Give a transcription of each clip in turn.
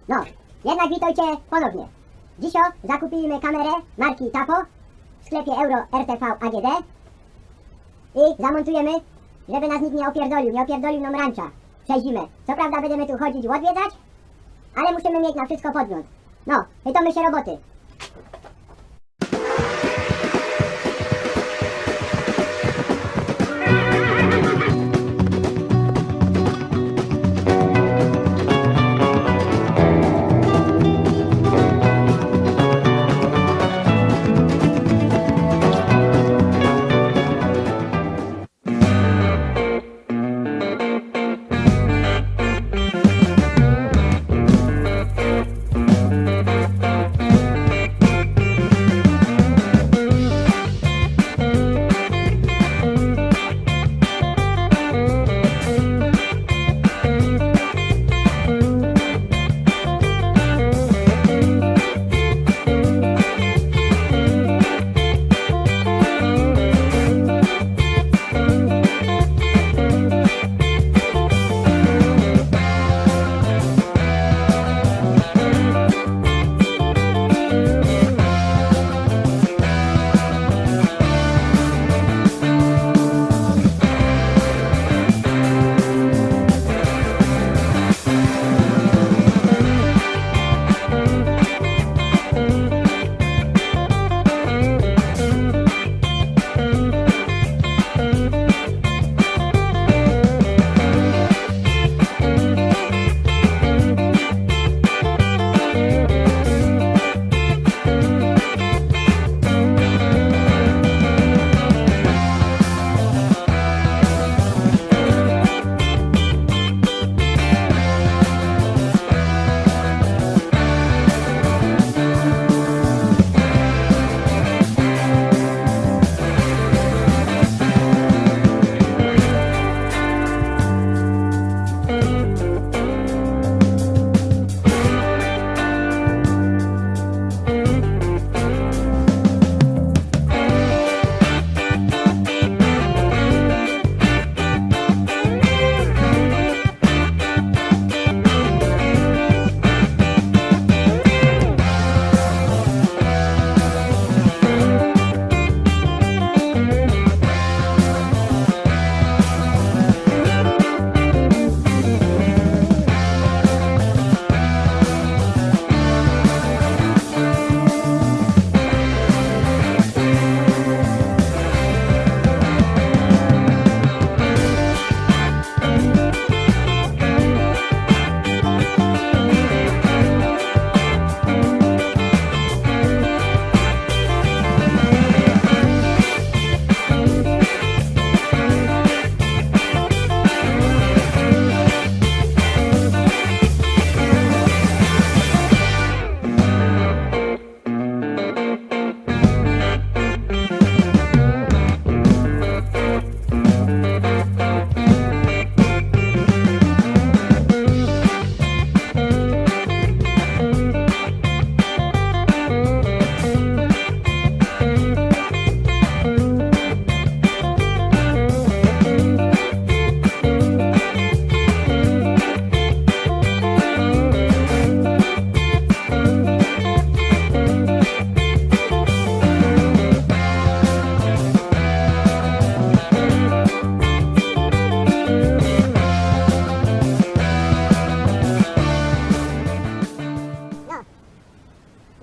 No, jednak witajcie ponownie. Dzisiaj zakupimy kamerę marki Tapo w sklepie Euro RTV AGD i zamontujemy, żeby nas nikt nie opierdolił nam rancza przez zimę. Co prawda będziemy tu chodzić odwiedzać, ale musimy mieć na wszystko podgląd. No, chytamy się roboty.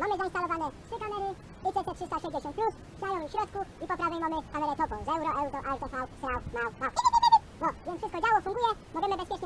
Mamy zainstalowane 3 kamery ICC 360+, siają w środku i po prawej mamy kamerę Topo z Euro RTV, SRAW, MAU. No, więc wszystko działo, funguje, możemy bezpiecznie